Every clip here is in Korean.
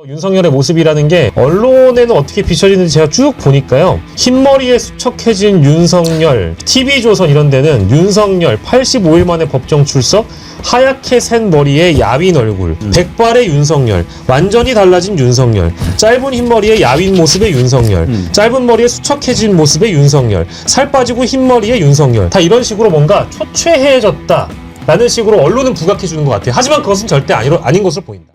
윤석열의 모습이라는 게 언론에는 어떻게 비춰지는지 제가 쭉 보니까요. 흰머리에 수척해진 윤석열, TV조선 이런 데는 윤석열 85일 만에 법정 출석, 하얗게 센 머리에 야윈 얼굴, 백발의 윤석열, 완전히 달라진 윤석열, 짧은 흰머리에 야윈 모습의 윤석열, 짧은 머리에 수척해진 모습의 윤석열, 살 빠지고 흰머리의 윤석열, 다 이런 식으로 뭔가 초췌해졌다 라는 식으로 언론은 부각해주는 것 같아요. 하지만 그것은 절대 아닌 것으로 보인다.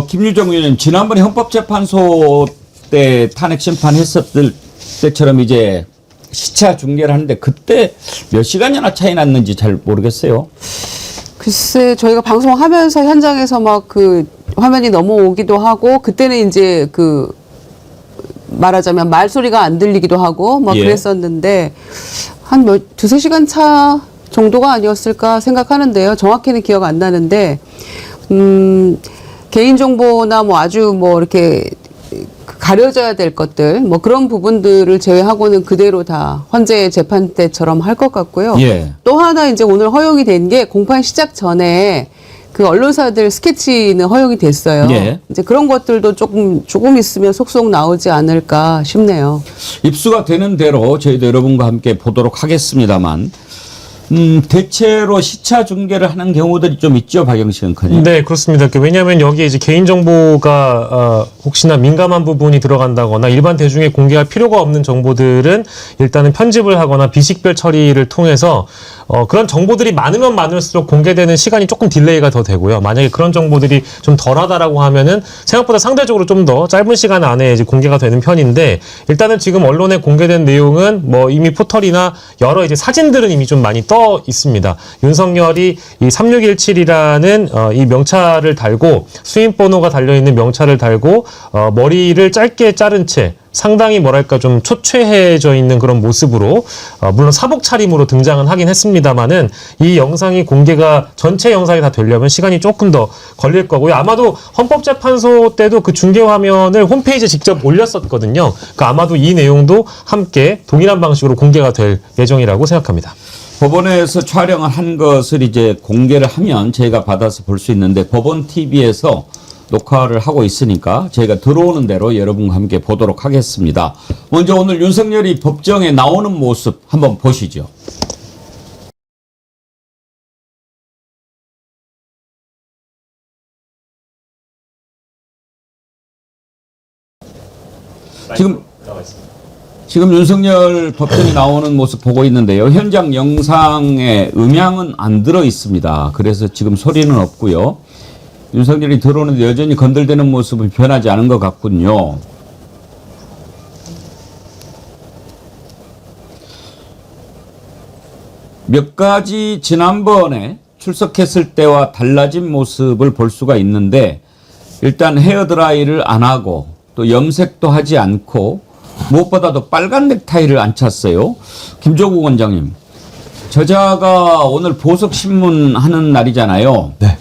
김유정 의원님, 지난번에 헌법재판소 때 탄핵 심판했었을 때처럼 이제 시차 중계를 하는데 그때 몇 시간이나 차이 났는지 잘 모르겠어요. 글쎄, 저희가 방송하면서 현장에서 막 그 화면이 넘어오기도 하고, 그때는 이제 그 말하자면 말소리가 안 들리기도 하고 막 그랬었는데 한 두세 시간 차 정도가 아니었을까 생각하는데요. 정확히는 기억 안 나는데, 개인정보나 뭐 아주 뭐 이렇게 가려져야 될 것들, 뭐 그런 부분들을 제외하고는 그대로 다 헌재 재판 때처럼 할 것 같고요. 또 하나 이제 오늘 허용이 된 게 공판 시작 전에 그 언론사들 스케치는 허용이 됐어요. 이제 그런 것들도 조금 있으면 속속 나오지 않을까 싶네요. 입수가 되는 대로 저희도 여러분과 함께 보도록 하겠습니다만, 대체로 시차 중계를 하는 경우들이 좀 있죠, 박영식 앵커님. 네, 그렇습니다. 왜냐하면 여기에 이제 개인정보가 혹시나 민감한 부분이 들어간다거나 일반 대중에 공개할 필요가 없는 정보들은 일단은 편집을 하거나 비식별 처리를 통해서 그런 정보들이 많으면 많을수록 공개되는 시간이 조금 딜레이가 더 되고요. 만약에 그런 정보들이 좀 덜하다라고 하면은 생각보다 상대적으로 좀 더 짧은 시간 안에 이제 공개가 되는 편인데, 일단은 지금 언론에 공개된 내용은 뭐 이미 포털이나 여러 이제 사진들은 이미 좀 많이 떠 있습니다. 윤석열이 이 3617이라는 이 명찰을 달고 수임번호가 달려있는 명찰을 달고 머리를 짧게 자른 채 상당히 뭐랄까 좀 초췌해져 있는 그런 모습으로 물론 사복 차림으로 등장은 하긴 했습니다만은 이 영상이 공개가 전체 영상이 다 되려면 시간이 조금 더 걸릴 거고요. 아마도 헌법재판소 때도 그 중계 화면을 홈페이지에 직접 올렸었거든요. 그러니까 아마도 이 내용도 함께 동일한 방식으로 공개가 될 예정이라고 생각합니다. 법원에서 촬영을 한 것을 이제 공개를 하면 저희가 받아서 볼 수 있는데, 법원 TV에서 녹화를 하고 있으니까 저희가 들어오는 대로 여러분과 함께 보도록 하겠습니다. 먼저 오늘 윤석열이 법정에 나오는 모습 한번 보시죠. 지금 윤석열 법정에 나오는 모습 보고 있는데요. 현장 영상에 음향은 안 들어 있습니다. 그래서 지금 소리는 없고요. 윤석열이 들어오는데 여전히 건들대는 모습은 변하지 않은 것 같군요. 몇 가지 지난번에 출석했을 때와 달라진 모습을 볼 수가 있는데, 일단 헤어드라이를 안 하고 또 염색도 하지 않고 무엇보다도 빨간 넥타이를 안 찼어요. 김조국 원장님, 저자가 오늘 보석신문 하는 날이잖아요. 네.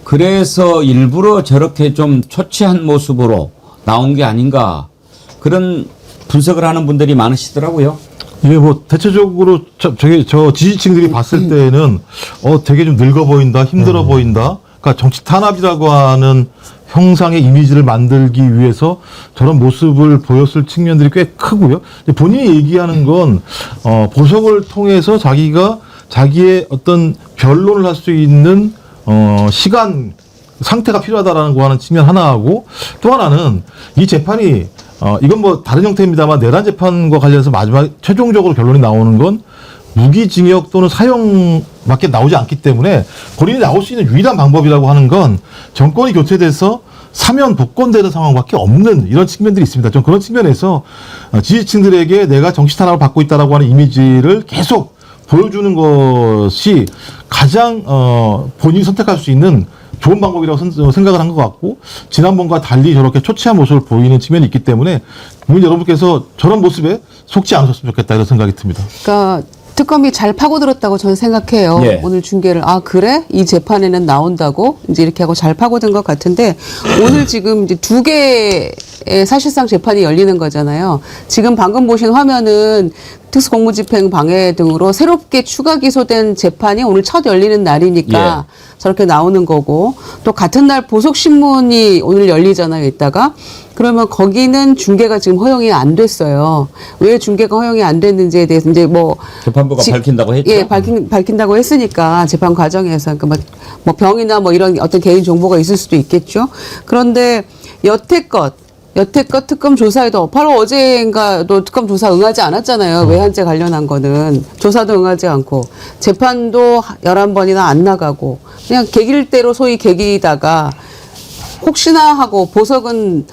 그래서 일부러 저렇게 좀 초췌한 모습으로 나온 게 아닌가, 그런 분석을 하는 분들이 많으시더라고요. 이게 뭐 대체적으로 저 지지층들이 봤을 때는 되게 좀 늙어 보인다, 힘들어 보인다. 그러니까 정치 탄압이라고 하는 형상의 이미지를 만들기 위해서 저런 모습을 보였을 측면들이 꽤 크고요. 본인이 얘기하는 건 보석을 통해서 자기가 자기의 어떤 변론을 할 수 있는 시간 상태가 필요하다라는 거 하는 측면 하나하고, 또 하나는 이 재판이 이건 뭐 다른 형태입니다만 내란 재판과 관련해서 마지막 최종적으로 결론이 나오는 건 무기징역 또는 사형밖에 나오지 않기 때문에 본인이 나올 수 있는 유일한 방법이라고 하는 건 정권이 교체돼서 사면 복권되는 상황밖에 없는 이런 측면들이 있습니다. 좀 그런 측면에서 지지층들에게 내가 정치 탄압을 받고 있다라고 하는 이미지를 계속 보여주는 것이 가장 본인이 선택할 수 있는 좋은 방법이라고 생각을 한 것 같고, 지난번과 달리 저렇게 초췌한 모습을 보이는 측면이 있기 때문에 국민 여러분께서 저런 모습에 속지 않으셨으면 좋겠다 이런 생각이 듭니다. 그러니까 특검이 잘 파고들었다고 저는 생각해요. 오늘 중계를. 아, 그래? 이 재판에는 나온다고? 이제 이렇게 하고 잘 파고든 것 같은데, 오늘 지금 이제 두 개의 사실상 재판이 열리는 거잖아요. 지금 방금 보신 화면은 특수공무집행 방해 등으로 새롭게 추가 기소된 재판이 오늘 첫 열리는 날이니까 저렇게 나오는 거고, 또 같은 날 보석신문이 오늘 열리잖아요, 이따가. 그러면 거기는 중계가 지금 허용이 안 됐어요. 왜 중계가 허용이 안 됐는지에 대해서 이제 뭐 재판부가 밝힌다고 했죠. 예, 밝힌다고 했으니까 재판 과정에서 그러니까 뭐 병이나 뭐 이런 어떤 개인 정보가 있을 수도 있겠죠. 그런데 여태껏 특검 조사에도 바로 어제인가도 특검 조사 응하지 않았잖아요. 외환죄 관련한 거는 조사도 응하지 않고 재판도 11번이나 안 나가고 그냥 개길대로 소위 개기다가 혹시나 하고 보석은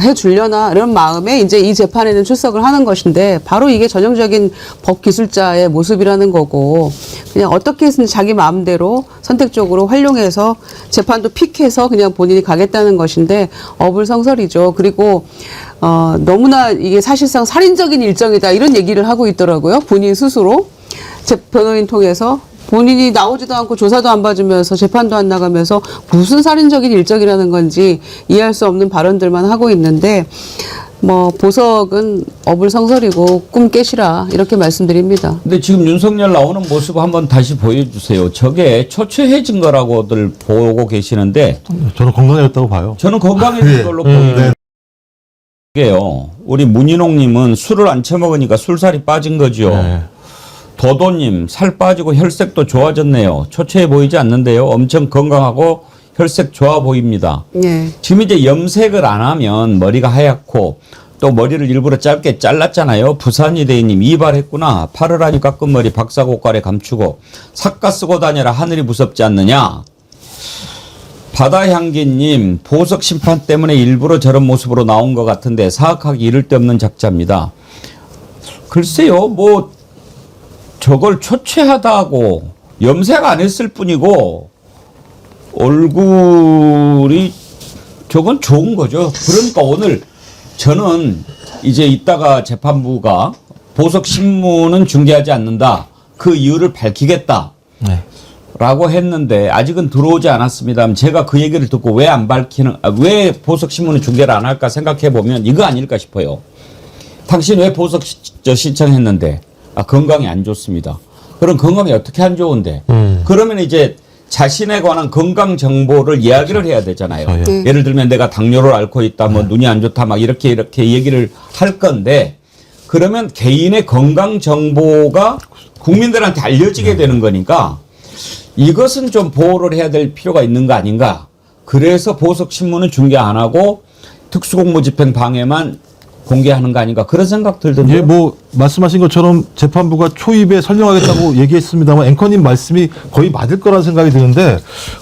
해주려나 이런 마음에 이제 이 재판에는 출석을 하는 것인데, 바로 이게 전형적인 법 기술자의 모습이라는 거고, 그냥 어떻게 해서든 자기 마음대로 선택적으로 활용해서 재판도 픽해서 그냥 본인이 가겠다는 것인데 어불성설이죠. 그리고 너무나 이게 사실상 살인적인 일정이다 이런 얘기를 하고 있더라고요. 본인 스스로 제 변호인 통해서. 본인이 나오지도 않고 조사도 안 봐주면서 재판도 안 나가면서 무슨 살인적인 일정이라는 건지 이해할 수 없는 발언들만 하고 있는데, 뭐 보석은 어불성설이고 꿈 깨시라 이렇게 말씀드립니다. 근데 지금 윤석열 나오는 모습 한번 다시 보여주세요. 저게 초췌해진 거라고들 보고 계시는데 저는 건강해졌다고 봐요. 저는 건강해진 걸로 보이는 게요. 우리 문인홍님은 술을 안 처먹으니까 술살이 빠진 거죠. 네. 도도님, 살 빠지고 혈색도 좋아졌네요. 초췌해 보이지 않는데요. 엄청 건강하고 혈색 좋아 보입니다. 네. 지금 이제 염색을 안 하면 머리가 하얗고 또 머리를 일부러 짧게 잘랐잖아요. 부산이대님 이발했구나. 파르라니 깎은 머리 박사고깔에 감추고 삭가 쓰고 다녀라. 하늘이 무섭지 않느냐. 바다향기님, 보석 심판 때문에 일부러 저런 모습으로 나온 것 같은데 사악하기 이를 데 없는 작자입니다. 글쎄요, 뭐 저걸 초췌하다고 염색 안 했을 뿐이고 얼굴이 저건 좋은 거죠. 그러니까 오늘 저는 이제 이따가 재판부가 보석 신문은 중계하지 않는다. 그 이유를 밝히겠다. 네. 라고 했는데 아직은 들어오지 않았습니다. 제가 그 얘기를 듣고 왜 안 밝히는, 왜 보석 신문은 중계를 안 할까 생각해 보면 이거 아닐까 싶어요. 당신 왜 보석 신청했는데? 건강이 안 좋습니다. 그럼 건강이 어떻게 안 좋은데? 그러면 이제 자신에 관한 건강 정보를 이야기를 해야 되잖아요. 예를 들면 내가 당뇨를 앓고 있다, 뭐 눈이 안 좋다, 막 이렇게 얘기를 할 건데, 그러면 개인의 건강 정보가 국민들한테 알려지게 되는 거니까 이것은 좀 보호를 해야 될 필요가 있는 거 아닌가. 그래서 보석 신문은 중계 안 하고 특수공무집행 방해만 공개하는 거 아닌가, 그런 생각 들던데요. 예, 뭐 말씀하신 것처럼 재판부가 초입에 설명하겠다고 얘기했습니다만 앵커님 말씀이 거의 맞을 거라는 생각이 드는데,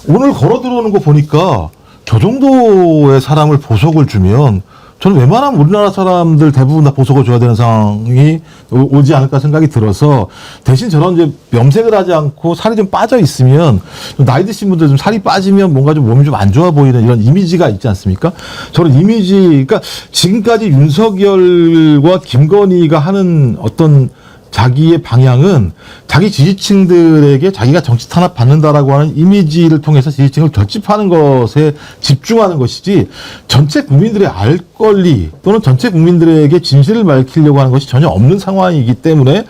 오늘 걸어 들어오는 거 보니까 저 정도의 사람을 보석을 주면 저는 웬만하면 우리나라 사람들 대부분 다 보석을 줘야 되는 상황이 오지 않을까 생각이 들어서, 대신 저런 이제 염색을 하지 않고 살이 좀 빠져 있으면, 좀 나이 드신 분들 좀 살이 빠지면 뭔가 좀 몸이 좀 안 좋아 보이는 이런 이미지가 있지 않습니까? 저런 이미지, 그러니까 지금까지 윤석열과 김건희가 하는 어떤 자기의 방향은 자기 지지층들에게 자기가 정치 탄압 받는다라고 하는 이미지를 통해서 지지층을 결집하는 것에 집중하는 것이지, 전체 국민들의 알 권리 또는 전체 국민들에게 진실을 밝히려고 하는 것이 전혀 없는 상황이기 때문에,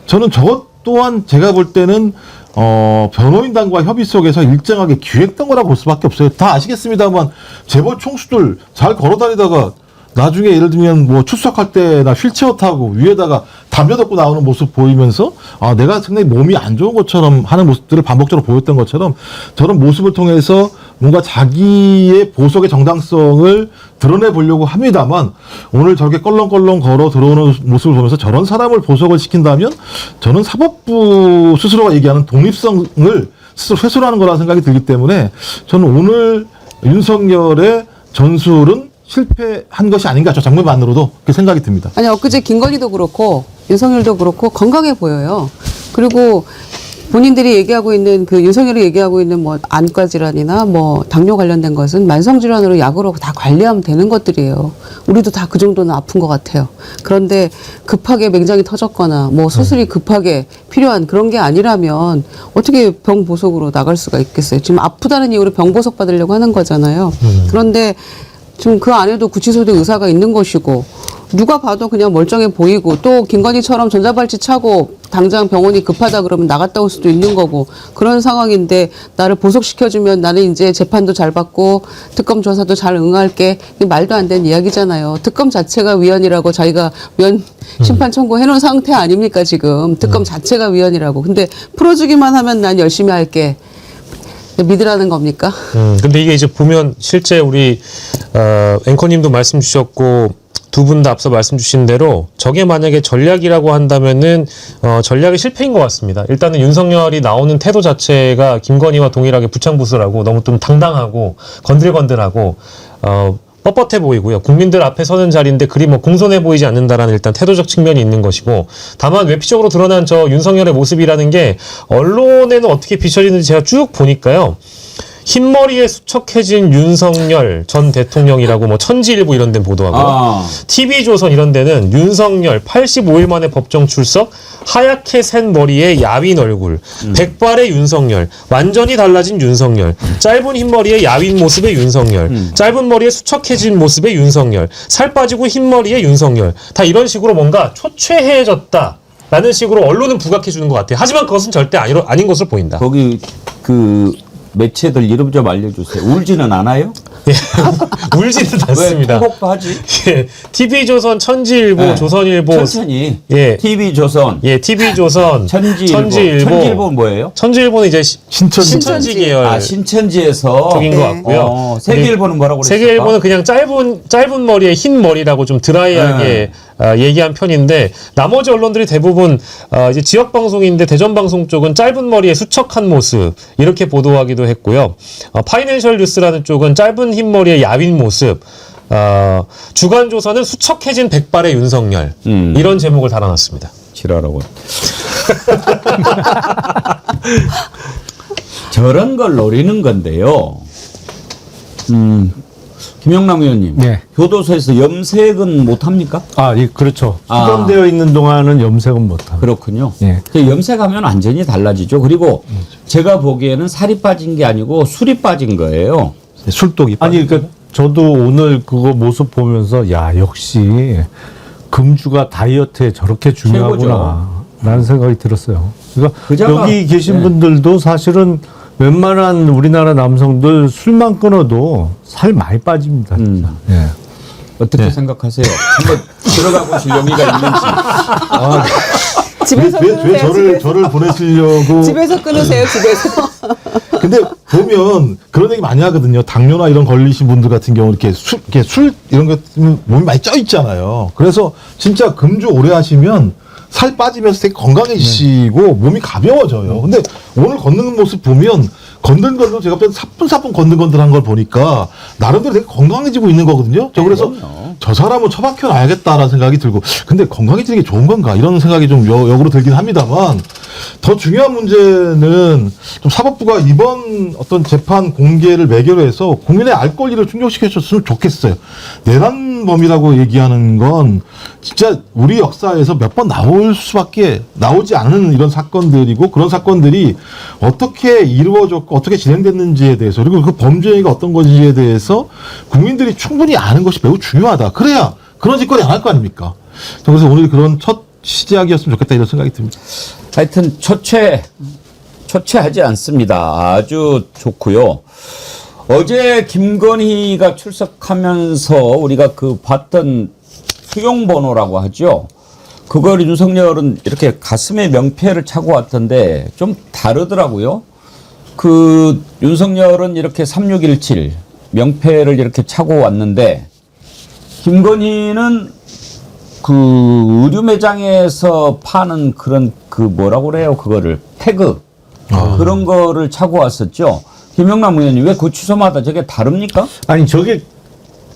저는 저것 또한 제가 볼 때는 변호인단과 협의 속에서 일정하게 기획된 거라고 볼 수밖에 없어요. 다 아시겠습니다만 재벌 총수들 잘 걸어다니다가 나중에 예를 들면 뭐 출석할 때 나 휠체어 타고 위에다가 담요 덮고 나오는 모습 보이면서 내가 상당히 몸이 안 좋은 것처럼 하는 모습들을 반복적으로 보였던 것처럼, 저런 모습을 통해서 뭔가 자기의 보석의 정당성을 드러내 보려고 합니다만, 오늘 저렇게 껄렁껄렁 걸어 들어오는 모습을 보면서 저런 사람을 보석을 시킨다면 저는 사법부 스스로가 얘기하는 독립성을 스스로 훼손하는 하는 거라는 생각이 들기 때문에, 저는 오늘 윤석열의 전술은 실패한 것이 아닌가, 저 장면만으로도 그렇게 생각이 듭니다. 아니, 엊그제 김건희도 그렇고 윤석열도 그렇고 건강해 보여요. 그리고 본인들이 얘기하고 있는 그 윤석열이 얘기하고 있는 뭐 안과 질환이나 뭐 당뇨 관련된 것은 만성 질환으로 약으로 다 관리하면 되는 것들이에요. 우리도 다 그 정도는 아픈 것 같아요. 그런데 급하게 맹장이 터졌거나 뭐 수술이 급하게 필요한 그런 게 아니라면 어떻게 병 보석으로 나갈 수가 있겠어요. 지금 아프다는 이유로 병 보석 받으려고 하는 거잖아요. 그런데 지금 그 안에도 구치소에 의사가 있는 것이고 누가 봐도 그냥 멀쩡해 보이고 또 김건희처럼 전자발찌 차고 당장 병원이 급하다 그러면 나갔다 올 수도 있는 거고 그런 상황인데 나를 보석시켜주면 나는 이제 재판도 잘 받고 특검 조사도 잘 응할게. 이게 말도 안 되는 이야기잖아요. 특검 자체가 위헌이라고 자기가 위헌 심판 청구해놓은 상태 아닙니까 지금. 특검 자체가 위헌이라고. 근데 풀어주기만 하면 난 열심히 할게. 믿으라는 겁니까? 근데 이게 이제 보면 실제 우리 앵커님도 말씀 주셨고 두 분 다 앞서 말씀 주신 대로 저게 만약에 전략이라고 한다면은 전략의 실패인 것 같습니다. 일단은 윤석열이 나오는 태도 자체가 김건희와 동일하게 부창부수라고 너무 좀 당당하고 건들건들하고 뻣뻣해 보이고요. 국민들 앞에 서는 자리인데 그리 뭐 공손해 보이지 않는다라는 일단 태도적 측면이 있는 것이고 다만 외피적으로 드러난 저 윤석열의 모습이라는 게 언론에는 어떻게 비춰지는지 제가 쭉 보니까요. 흰머리에 수척해진 윤석열 전 대통령이라고 뭐 천지일보 이런 데 보도하고 TV조선 이런 데는 윤석열 85일 만에 법정 출석 하얗게 센 머리에 야윈 얼굴 백발의 윤석열 완전히 달라진 윤석열 짧은 흰머리에 야윈 모습의 윤석열 짧은 머리에 수척해진 모습의 윤석열 살 빠지고 흰머리의 윤석열 다 이런 식으로 뭔가 초췌해졌다 라는 식으로 언론은 부각해 주는 것 같아요. 하지만 그것은 절대 아닌 것으로 보인다. 거기 그 매체들 이름 좀 알려주세요. 울지는 않아요? 예, 울지는 않습니다. 왜 통곡도 하지? 예, TV조선, 천지일보, 네. 조선일보, 천천히. 예, TV조선, 예, TV조선, 천지일보. 천지일보는 뭐예요? 천지일보는 이제 신천지. 신천지 계열 아, 신천지에서 쪽인 것 같고요. 세계일보는 뭐라고 그랬을까? 세계일보는 그냥 짧은 머리에 흰 머리라고 좀 드라이하게 얘기한 편인데 나머지 언론들이 대부분 이제 지역 방송인데 대전 방송 쪽은 짧은 머리에 수척한 모습 이렇게 보도하기도 했고요. 파이낸셜 뉴스라는 쪽은 짧은 흰 머리에 야윈 모습. 주간조선은 수척해진 백발의 윤석열 이런 제목을 달아놨습니다. 지랄하고. 저런 걸 노리는 건데요. 김영남 의원님, 네. 교도소에서 염색은 못 합니까? 예, 그렇죠. 수감되어 있는 동안은 염색은 못합니다. 그렇군요. 예. 염색하면 완전히 달라지죠. 그리고 제가 보기에는 살이 빠진 게 아니고 술이 빠진 거예요. 술독이. 아니, 그러니까 저도 오늘 그거 모습 보면서 야, 역시 금주가 다이어트에 저렇게 중요하구나. 라는 생각이 들었어요. 그러니까 여기 계신 분들도 사실은 웬만한 우리나라 남성들 술만 끊어도 살 많이 빠집니다. 진짜. 예. 어떻게 생각하세요? 한번 들어가 보실 용의가 있는지. 집에서 왜 끊으세요. 저를 보내시려고. 집에서 끊으세요. 집에서. 근데 보면 그런 얘기 많이 하거든요. 당뇨나 이런 걸리신 분들 같은 경우 이렇게 술 이런 것 때문에 몸이 많이 쪄 있잖아요. 그래서 진짜 금주 오래 하시면 살 빠지면서 되게 건강해지시고 몸이 가벼워져요. 근데 오늘 걷는 모습 보면 건들건들 제가 사뿐사뿐 건들건들한 걸 보니까 나름대로 되게 건강해지고 있는 거거든요. 저 그래서 저 사람은 처박혀 놔야겠다라는 생각이 들고 근데 건강해지는 게 좋은 건가 이런 생각이 좀 역으로 들긴 합니다만 더 중요한 문제는 좀 사법부가 이번 어떤 재판 공개를 매개로 해서 국민의 알 권리를 충족시켜줬으면 좋겠어요. 내란범이라고 얘기하는 건 진짜 우리 역사에서 몇 번 나오지 않은 이런 사건들이고 그런 사건들이 어떻게 이루어졌고 어떻게 진행됐는지에 대해서 그리고 그 범죄가 어떤 건지에 대해서 국민들이 충분히 아는 것이 매우 중요하다. 그래야 그런 짓거리 안 할 거 아닙니까? 그래서 오늘 그런 첫 시작이었으면 좋겠다 이런 생각이 듭니다. 하여튼 초췌하지 않습니다. 아주 좋고요. 어제 김건희가 출석하면서 우리가 그 봤던 수용번호라고 하죠. 그걸 윤석열은 이렇게 가슴에 명패를 차고 왔던데 좀 다르더라고요. 그 윤석열은 이렇게 3617 명패를 이렇게 차고 왔는데 김건희는 그 의류 매장에서 파는 그런 그 뭐라고 그래요? 그거를 태그 그런 거를 차고 왔었죠. 김영남 의원님 왜 그 취소마다 저게 다릅니까? 아니, 저게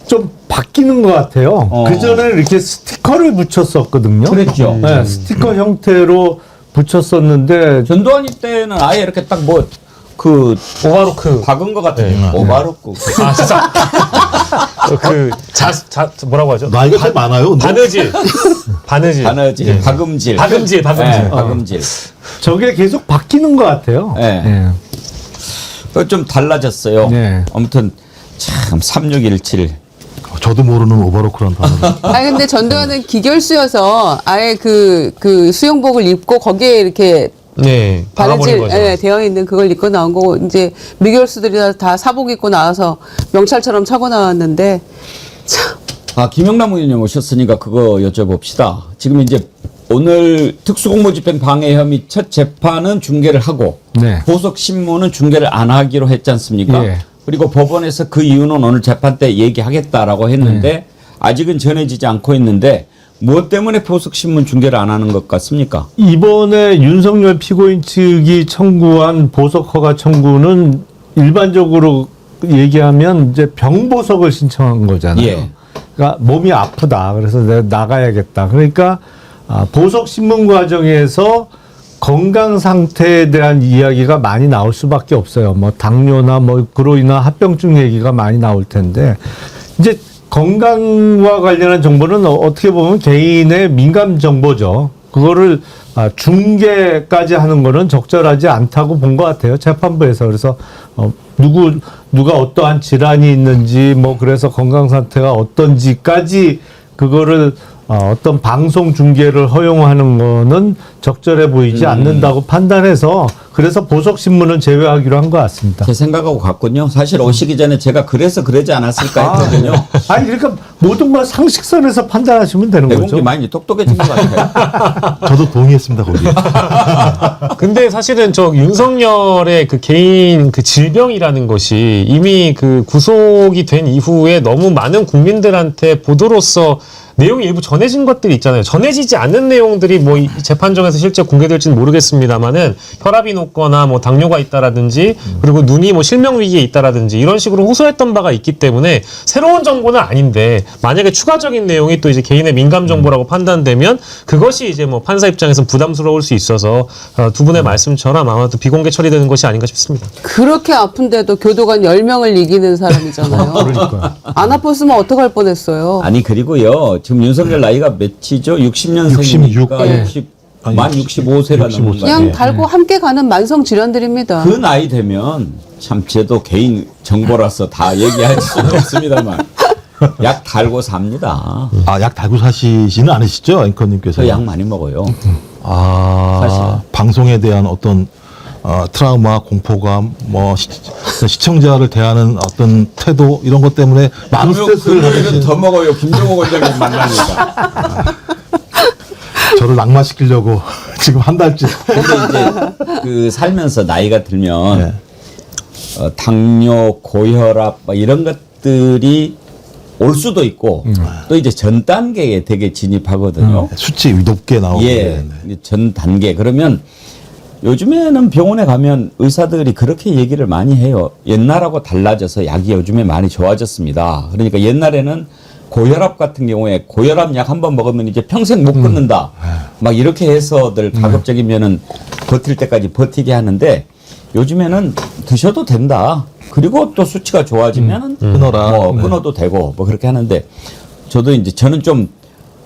좀 바뀌는 것 같아요. 그전에는 이렇게 스티커를 붙였었거든요. 그랬죠. 네, 스티커 형태로 붙였었는데 전두환이 때는 아예 이렇게 딱 뭐 그 오바로크 박은 것 같은데 오바로크. 아 진짜 뭐라고 하죠? 나이가 제일 많아요. 근데. 바느질 예. 박음질. 박음질. 박음질. 저게 계속 바뀌는 것 같아요. 네. 좀 달라졌어요. 네. 아무튼 참 3617 저도 모르는 오버로크라는 단어를. 아니 근데 전두환은 기결수여서 아예 그 수영복을 입고 거기에 이렇게 네, 바느질 박아버린 거죠. 되어 있는 그걸 입고 나온 거고 이제 미결수들이 다 사복 입고 나와서 명찰처럼 차고 나왔는데 참. 김영남 의원님 오셨으니까 그거 여쭤봅시다. 지금 이제 오늘 특수공무집행 방해 혐의 첫 재판은 중계를 하고 네. 보석 신문은 중계를 안 하기로 했지 않습니까? 예. 그리고 법원에서 그 이유는 오늘 재판 때 얘기하겠다라고 했는데 아직은 전해지지 않고 있는데 무엇 때문에 보석 신문 중계를 안 하는 것 같습니까? 이번에 윤석열 피고인 측이 청구한 보석 허가 청구는 일반적으로 얘기하면 이제 병보석을 신청한 거잖아요. 예. 그러니까 몸이 아프다. 그래서 내가 나가야겠다. 그러니까 보석 신문 과정에서 건강 상태에 대한 이야기가 많이 나올 수밖에 없어요. 뭐 당뇨나 뭐 그로 인한 합병증 얘기가 많이 나올 텐데 이제 건강과 관련한 정보는 어떻게 보면 개인의 민감 정보죠. 그거를 중계까지 하는 거는 적절하지 않다고 본 것 같아요. 재판부에서. 그래서 누가 어떠한 질환이 있는지 뭐 그래서 건강 상태가 어떤지까지 그거를 어떤 방송 중계를 허용하는 거는 적절해 보이지 않는다고 판단해서 그래서 보석 신문은 제외하기로 한 것 같습니다. 제 생각하고 같군요. 사실 오시기 전에 제가 그래서 그러지 않았을까 했거든요. 아니 그러니까 모든 걸 상식선에서 판단하시면 되는 대공기 거죠. 많이 똑똑해진 것 같아요. 저도 동의했습니다 거기에. 근데 사실은 저 윤석열의 그 개인 그 질병이라는 것이 이미 그 구속이 된 이후에 너무 많은 국민들한테 보도로서 내용이 일부 전해진 것들이 있잖아요. 전해지지 않는 내용들이 뭐 이 재판정에서 실제 공개될지는 모르겠습니다만은 혈압이 높거나 뭐 당뇨가 있다라든지 그리고 눈이 뭐 실명 위기에 있다라든지 이런 식으로 호소했던 바가 있기 때문에 새로운 정보는 아닌데 만약에 추가적인 내용이 또 이제 개인의 민감 정보라고 판단되면 그것이 이제 뭐 판사 입장에서는 부담스러울 수 있어서 두 분의 말씀처럼 아마도 비공개 처리되는 것이 아닌가 싶습니다. 그렇게 아픈데도 교도관 10명을 이기는 사람이잖아요. 그러니까. 안 아팠으면 어떡할 뻔했어요. 아니 그리고요. 지금 윤석열 나이가 몇이죠? 60년생이니까 66. 만 65세가 65세. 넘는 그냥 거예요. 달고 함께 가는 만성 질환들입니다. 그 나이 되면 참 제도 개인 정보라서 다 얘기할 수는 없습니다만 약 달고 삽니다. 약 달고 사시지는 않으시죠, 앵커님께서? 저 약 많이 먹어요. 사실 방송에 대한 어떤 트라우마, 공포감, 뭐 시청자를 대하는 어떤 태도 이런 것 때문에 많은 스트레스를 금요일은 받으시는 더 먹어요. 김종호 원장님 만나니까. 저를 낙마시키려고 지금 한 달째. 근데 이제 그 살면서 나이가 들면 네. 당뇨, 고혈압 뭐 이런 것들이 올 수도 있고 또 이제 전 단계에 되게 진입하거든요. 수치 높게 나오고. 예, 전 단계. 그러면 요즘에는 병원에 가면 의사들이 그렇게 얘기를 많이 해요. 옛날하고 달라져서 약이 요즘에 많이 좋아졌습니다. 그러니까 옛날에는 고혈압 같은 경우에 고혈압 약 한 번 먹으면 이제 평생 못 끊는다. 막 이렇게 해서들 가급적이면은 버틸 때까지 버티게 하는데 요즘에는 드셔도 된다. 그리고 또 수치가 좋아지면은 끊어라. 뭐 끊어도 되고 뭐 그렇게 하는데 저는 좀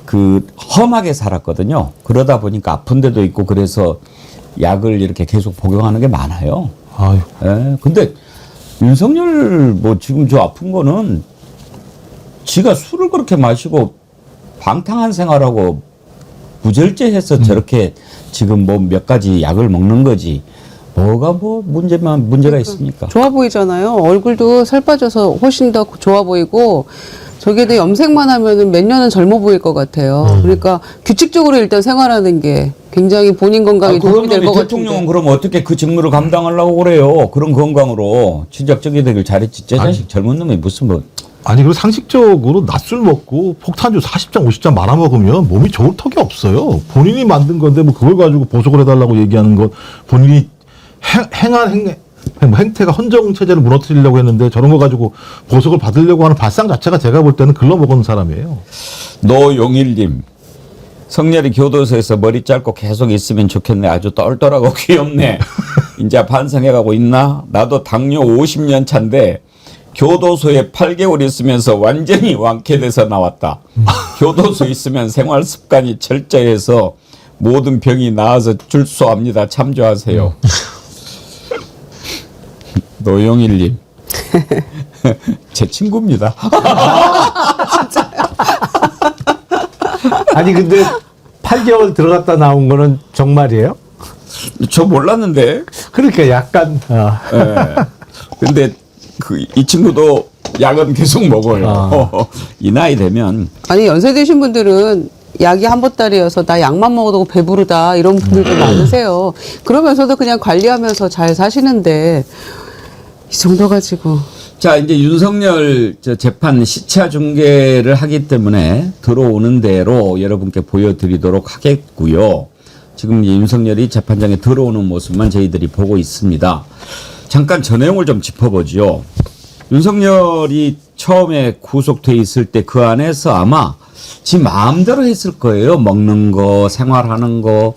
그 험하게 살았거든요. 그러다 보니까 아픈 데도 있고 그래서 약을 이렇게 계속 복용하는 게 많아요. 아유. 예. 근데 윤석열 뭐 지금 저 아픈 거는 지가 술을 그렇게 마시고 방탕한 생활하고 무절제해서 저렇게 지금 뭐 몇 가지 약을 먹는 거지. 뭐가 뭐 문제가 있습니까? 좋아 보이잖아요. 얼굴도 살 빠져서 훨씬 더 좋아 보이고 저기에 대해 염색만 하면은 몇 년은 젊어 보일 것 같아요. 그러니까 규칙적으로 일단 생활하는 게 굉장히 본인 건강에 도움이 될 것 대통령은 같은데. 그럼 어떻게 그 직무를 감당하려고 그래요? 그런 건강으로 진작적이 되길 잘했지. 제 자식 젊은 놈이 무슨 뭐 아니 그리고 상식적으로 낮술 먹고 폭탄주 40잔 50잔 말아 먹으면 몸이 좋을 턱이 없어요. 본인이 만든 건데 뭐 그걸 가지고 보석을 해달라고 얘기하는 건 본인이 행한 행태가 헌정 체제를 무너뜨리려고 했는데 저런 거 가지고 보석을 받으려고 하는 발상 자체가 제가 볼 때는 글러먹은 사람이에요. 노용일님. 성렬이 교도소에서 머리 짧고 계속 있으면 좋겠네. 아주 똘똘하고 귀엽네. 이제 반성해가고 있나? 나도 당뇨 50년 차인데 교도소에 8개월 있으면서 완전히 완쾌돼서 나왔다. 교도소 있으면 생활 습관이 철저해서 모든 병이 나아서 출소합니다. 참조하세요. 노용일님. 제 친구입니다. 아니 근데 8개월 들어갔다 나온 거는 정말이에요? 저 몰랐는데. 그러니까 약간 예. 근데 이 친구도 약은 계속 먹어요. 이 나이 되면. 아니 연세 드신 분들은 약이 한 보따리여서 나 약만 먹어도 배부르다 이런 분들도 많으세요. 그러면서도 그냥 관리하면서 잘 사시는데 이 정도 가지고. 자, 이제 윤석열 재판 시차 중계를 하기 때문에 들어오는 대로 여러분께 보여드리도록 하겠고요. 지금 이제 윤석열이 재판장에 들어오는 모습만 저희들이 보고 있습니다. 잠깐 저 내용을 좀 짚어보죠. 윤석열이 처음에 구속돼 있을 때 그 안에서 아마 지 마음대로 했을 거예요. 먹는 거, 생활하는 거.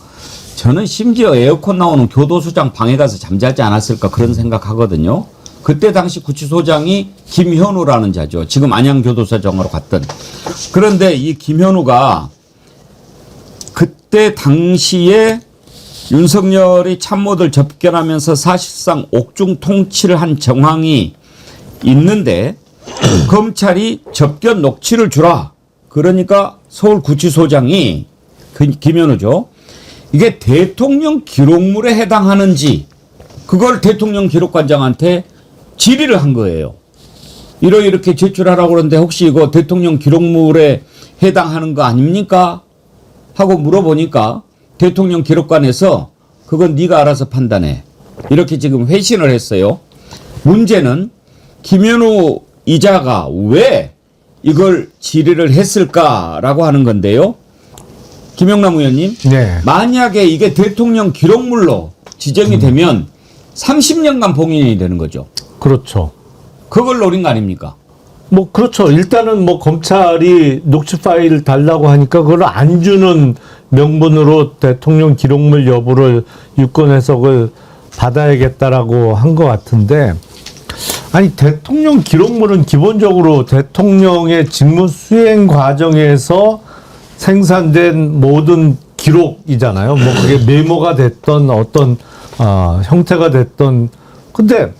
저는 심지어 에어컨 나오는 교도소장 방에 가서 잠자지 않았을까 그런 생각하거든요. 그때 당시 구치소장이 김현우라는 자죠. 지금 안양교도소장으로 갔던. 그런데 이 김현우가 그때 당시에 윤석열이 참모들 접견하면서 사실상 옥중 통치를 한 정황이 있는데 검찰이 접견 녹취를 주라. 그러니까 서울구치소장이 김현우죠. 이게 대통령 기록물에 해당하는지 그걸 대통령 기록관장한테 질의를 한 거예요. 이렇게 제출하라고 그러는데 혹시 이거 대통령 기록물에 해당하는 거 아닙니까? 하고 물어보니까 대통령 기록관에서 그건 네가 알아서 판단해. 이렇게 지금 회신을 했어요. 문제는 김현우 이자가 왜 이걸 질의를 했을까라고 하는 건데요. 김영남 의원님, 네. 만약에 이게 대통령 기록물로 지정이 되면 30년간 봉인이 되는 거죠. 그렇죠. 그걸 노린 거 아닙니까? 뭐 그렇죠. 일단은 뭐 검찰이 녹취 파일 달라고 하니까 그걸 안 주는 명분으로 대통령 기록물 여부를 유권 해석을 받아야겠다라고 한 것 같은데, 아니 대통령 기록물은 기본적으로 대통령의 직무 수행 과정에서 생산된 모든 기록이잖아요. 뭐 그게 메모가 됐던 어떤 형태가 됐던. 근데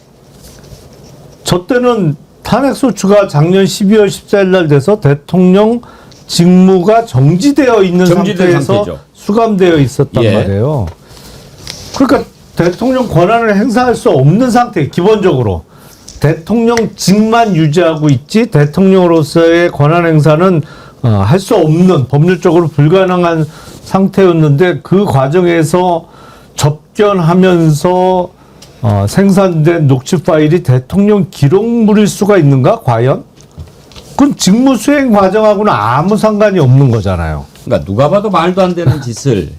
저 때는 탄핵소추가 작년 12월 14일 날 돼서 대통령 직무가 정지되어 있는 정지된 상태에서 상태죠. 수감되어 있었단 예. 말이에요. 그러니까 대통령 권한을 행사할 수 없는 상태, 기본적으로. 대통령직만 유지하고 있지 대통령으로서의 권한 행사는 할 수 없는, 법률적으로 불가능한 상태였는데 그 과정에서 접견하면서 생산된 녹취 파일이 대통령 기록물일 수가 있는가 과연? 그건 직무 수행 과정하고는 아무 상관이 없는 거잖아요. 그러니까 누가 봐도 말도 안 되는 짓을,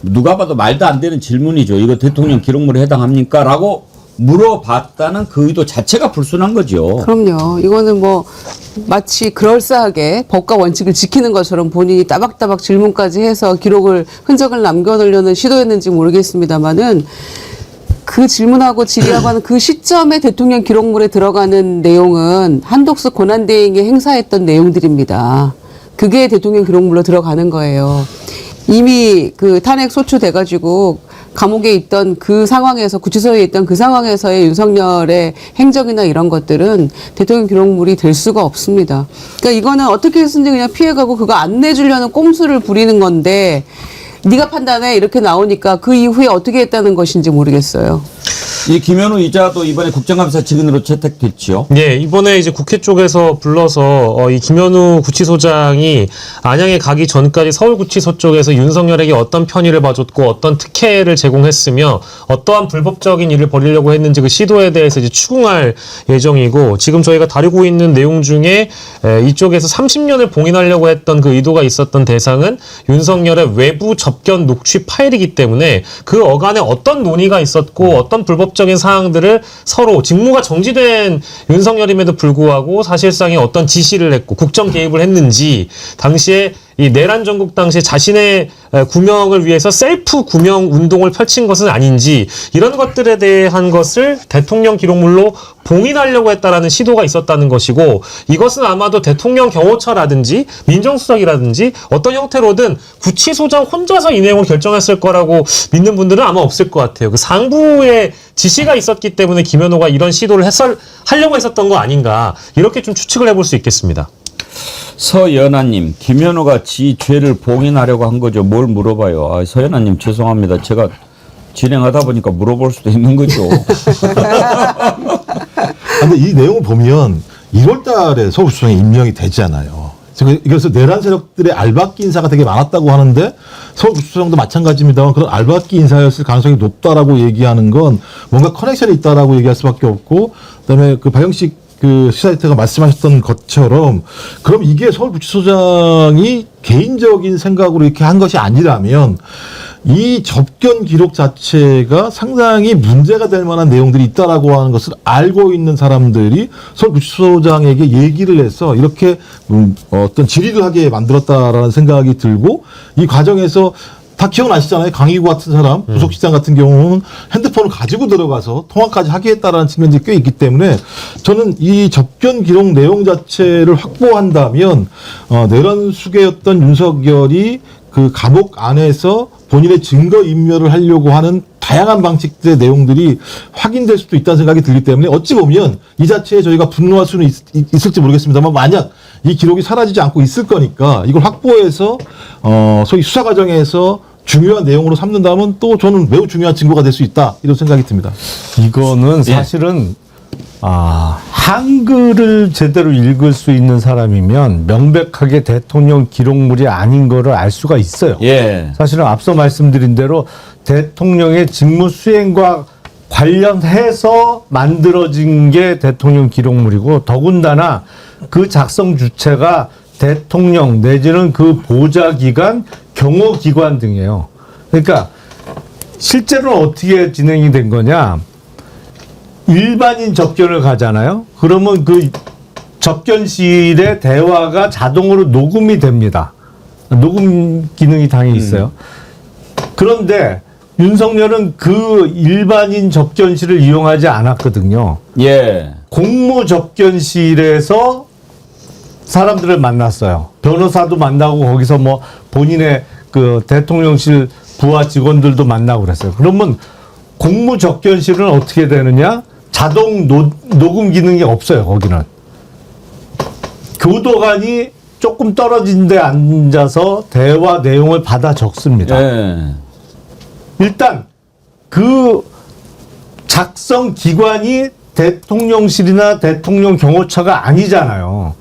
누가 봐도 말도 안 되는 질문이죠. 이거 대통령 기록물에 해당합니까? 라고 물어봤다는 그 의도 자체가 불순한 거죠. 그럼요. 이거는 뭐 마치 그럴싸하게 법과 원칙을 지키는 것처럼 본인이 따박따박 질문까지 해서 기록을 흔적을 남겨놓으려는 시도였는지 모르겠습니다만은 그 질문하고 질의하고 하는 그 시점에 대통령 기록물에 들어가는 내용은 한독수 권한대행이 행사했던 내용들입니다. 그게 대통령 기록물로 들어가는 거예요. 이미 그 탄핵 소추돼가지고 감옥에 있던 그 상황에서, 구치소에 있던 그 상황에서의 윤석열의 행적이나 이런 것들은 대통령 기록물이 될 수가 없습니다. 그러니까 이거는 어떻게 했는지 그냥 피해가고 그거 안 내주려는 꼼수를 부리는 건데, 네가 판단해 이렇게 나오니까 그 이후에 어떻게 했다는 것인지 모르겠어요. 이 김현우 이자도 이번에 국정감사 직원으로 채택됐죠. 예, 이번에 이제 국회 쪽에서 불러서 이 김현우 구치소장이 안양에 가기 전까지 서울구치소 쪽에서 윤석열에게 어떤 편의를 봐줬고 어떤 특혜를 제공했으며 어떠한 불법적인 일을 벌이려고 했는지 그 시도에 대해서 이제 추궁할 예정이고, 지금 저희가 다루고 있는 내용 중에 이쪽에서 30년을 봉인하려고 했던 그 의도가 있었던 대상은 윤석열의 외부 접견 녹취 파일이기 때문에 그 어간에 어떤 논의가 있었고 어떤 불법적인 사항들을 서로 직무가 정지된 윤석열임에도 불구하고 사실상의 어떤 지시를 했고 국정 개입을 했는지, 당시에 이 내란 전국 당시에 자신의 구명을 위해서 셀프 구명 운동을 펼친 것은 아닌지, 이런 것들에 대한 것을 대통령 기록물로 봉인하려고 했다라는 시도가 있었다는 것이고, 이것은 아마도 대통령 경호처라든지 민정수석이라든지 어떤 형태로든 구치소장 혼자서 이 내용을 결정했을 거라고 믿는 분들은 아마 없을 것 같아요. 그 상부의 지시가 있었기 때문에 김현우가 이런 시도를 하려고 했었던 거 아닌가, 이렇게 좀 추측을 해볼 수 있겠습니다. 서연아님, 김현우가 지 죄를 봉인하려고 한 거죠. 뭘 물어봐요. 아, 서연아님 죄송합니다. 제가 진행하다 보니까 물어볼 수도 있는 거죠. 근데 이 내용을 보면 1월 달에 서울구치소장에 임명이 되잖아요. 그래서 내란 세력들의 알박기 인사가 되게 많았다고 하는데 서울구치소장도 마찬가지입니다만 그런 알박기 인사였을 가능성이 높다라고 얘기하는 건 뭔가 커넥션이 있다라고 얘기할 수밖에 없고 그다음에 그 박영식 그 시사이트가 말씀하셨던 것처럼 그럼 이게 서울구치소장이 개인적인 생각으로 이렇게 한 것이 아니라면 이 접견 기록 자체가 상당히 문제가 될 만한 내용들이 있다라고 하는 것을 알고 있는 사람들이 서울구치소장에게 얘기를 해서 이렇게 어떤 질의를 하게 만들었다라는 생각이 들고 이 과정에서 다 기억나시잖아요. 강희구 같은 사람, 부속시장 같은 경우는 핸드폰을 가지고 들어가서 통화까지 하게 했다라는 측면들이 꽤 있기 때문에 저는 이 접견 기록 내용 자체를 확보한다면 내란 수괴였던 윤석열이 그 감옥 안에서 본인의 증거 인멸을 하려고 하는 다양한 방식들의 내용들이 확인될 수도 있다는 생각이 들기 때문에 어찌 보면 이 자체에 저희가 분노할 수는 있을지 모르겠습니다만 만약 이 기록이 사라지지 않고 있을 거니까 이걸 확보해서 소위 수사 과정에서 중요한 내용으로 삼는다면 또 저는 매우 중요한 증거가 될 수 있다 이런 생각이 듭니다. 이거는 사실은 한글을 제대로 읽을 수 있는 사람이면 명백하게 대통령 기록물이 아닌 거를 알 수가 있어요. 예. 사실은 앞서 말씀드린 대로 대통령의 직무 수행과 관련해서 만들어진 게 대통령 기록물이고 더군다나 그 작성 주체가 대통령 내지는 그 보좌기관, 경호기관 등이에요. 그러니까 실제로는 어떻게 진행이 된 거냐. 일반인 접견을 가잖아요. 그러면 그 접견실의 대화가 자동으로 녹음이 됩니다. 녹음 기능이 당연히 있어요. 그런데 윤석열은 그 일반인 접견실을 이용하지 않았거든요. 예. 공모 접견실에서 사람들을 만났어요. 변호사도 만나고 거기서 뭐 본인의 그 대통령실 부하 직원들도 만나고 그랬어요. 그러면 공모 접견실은 어떻게 되느냐? 자동 녹음 기능이 없어요, 거기는. 교도관이 조금 떨어진 데 앉아서 대화 내용을 받아 적습니다. 예. 일단 그 작성 기관이 대통령실이나 대통령 경호처가 아니잖아요.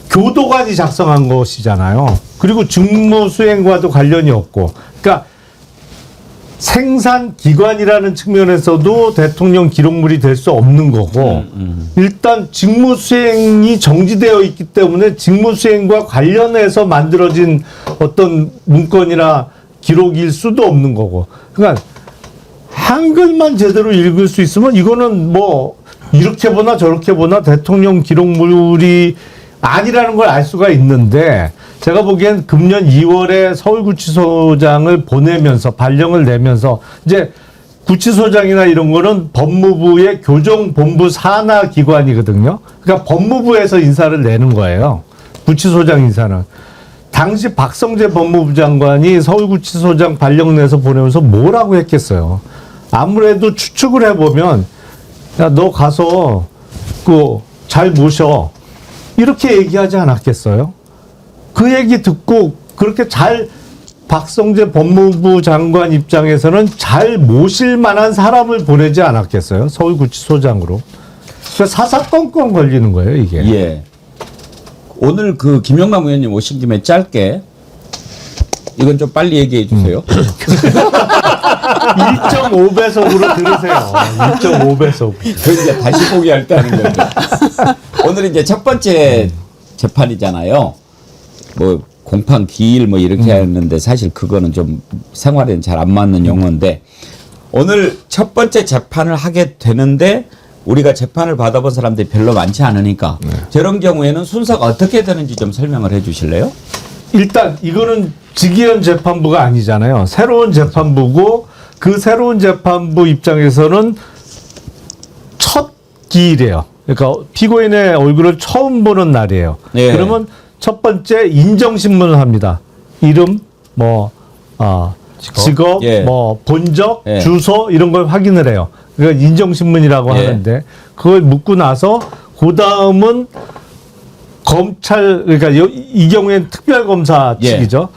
교도관이 작성한 것이잖아요. 그리고 직무 수행과도 관련이 없고. 그러니까 생산기관이라는 측면에서도 대통령 기록물이 될 수 없는 거고 일단 직무수행이 정지되어 있기 때문에 직무수행과 관련해서 만들어진 어떤 문건이나 기록일 수도 없는 거고 그러니까 한글만 제대로 읽을 수 있으면 이거는 뭐 이렇게 보나 저렇게 보나 대통령 기록물이 아니라는 걸 알 수가 있는데 제가 보기엔 금년 2월에 서울구치소장을 보내면서 발령을 내면서 이제 구치소장이나 이런 거는 법무부의 교정본부 산하 기관이거든요. 그러니까 법무부에서 인사를 내는 거예요. 구치소장 인사는. 당시 박성재 법무부 장관이 서울구치소장 발령 내서 보내면서 뭐라고 했겠어요. 아무래도 추측을 해보면 야, 너 가서 그 잘 모셔. 이렇게 얘기하지 않았겠어요? 그 얘기 듣고 그렇게 잘 박성재 법무부 장관 입장에서는 잘 모실 만한 사람을 보내지 않았겠어요? 서울구치소장으로. 그러니까 사사건건 걸리는 거예요, 이게. 예. 오늘 그 김영남 의원님 오신 김에 짧게 이건 좀 빨리 얘기해 주세요. 1.5배속으로 들으세요. 1.5배속. 그 이제 다시 보기 할 때 하는 건데. 오늘 이제 첫 번째 재판이잖아요. 뭐 공판 기일 뭐 이렇게 했는데 사실 그거는 좀 생활에는 잘 안 맞는 용어인데 오늘 첫 번째 재판을 하게 되는데 우리가 재판을 받아본 사람들이 별로 많지 않으니까 저런 경우에는 순서가 어떻게 되는지 좀 설명을 해 주실래요? 일단 이거는 직위원 재판부가 아니잖아요. 새로운 재판부고 그 새로운 재판부 입장에서는 첫 기일이에요. 그러니까 피고인의 얼굴을 처음 보는 날이에요. 예. 그러면 첫 번째 인정신문을 합니다. 이름, 직업, 예. 본적, 예. 주소 이런 걸 확인을 해요. 그러니까 인정신문이라고 예. 하는데 그걸 묻고 나서 그 다음은 검찰 그러니까 이 경우에는 특별검사 예. 측이죠.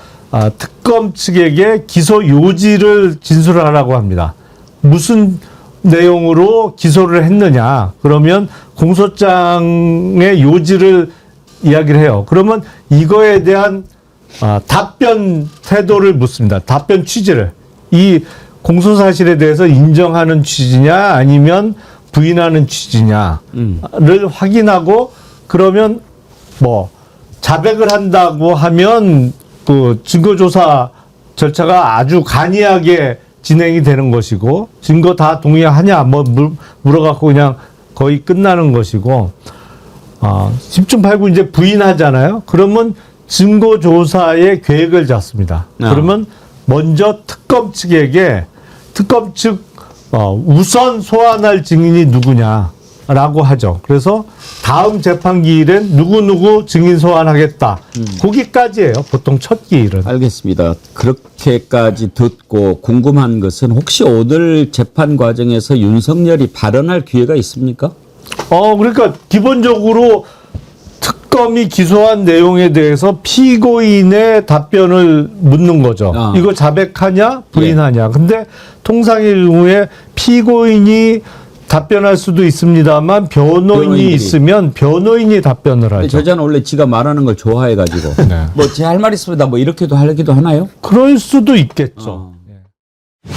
특검 측에게 기소 요지를 진술하라고 합니다. 무슨 내용으로 기소를 했느냐. 그러면 공소장의 요지를 이야기를 해요. 그러면 이거에 대한 답변 태도를 묻습니다. 답변 취지를. 이 공소 사실에 대해서 인정하는 취지냐 아니면 부인하는 취지냐를 확인하고 그러면 뭐 자백을 한다고 하면 그 증거조사 절차가 아주 간이하게 진행이 되는 것이고 증거 다 동의하냐 뭐 물어갖고 그냥 거의 끝나는 것이고 10중 8구 이제 부인하잖아요. 그러면 증거조사의 계획을 잡습니다. 그러면 먼저 특검 측에게 특검 측 우선 소환할 증인이 누구냐라고 하죠. 그래서 다음 재판 기일엔 누구 증인 소환하겠다. 거기까지예요. 보통 첫 기일은. 알겠습니다. 그렇게까지 듣고 궁금한 것은 혹시 오늘 재판 과정에서 윤석열이 발언할 기회가 있습니까? 그러니까 기본적으로 특검이 기소한 내용에 대해서 피고인의 답변을 묻는 거죠. 이거 자백하냐, 부인하냐. 근데 통상의 경우에 피고인이 답변할 수도 있습니다만 변호인이 있으면 변호인이 답변을 하죠. 저자는 원래 지가 말하는 걸 좋아해가지고 네. 뭐 제 할 말 있습니다. 뭐 이렇게도 하기도 하나요? 그럴 수도 있겠죠. 예.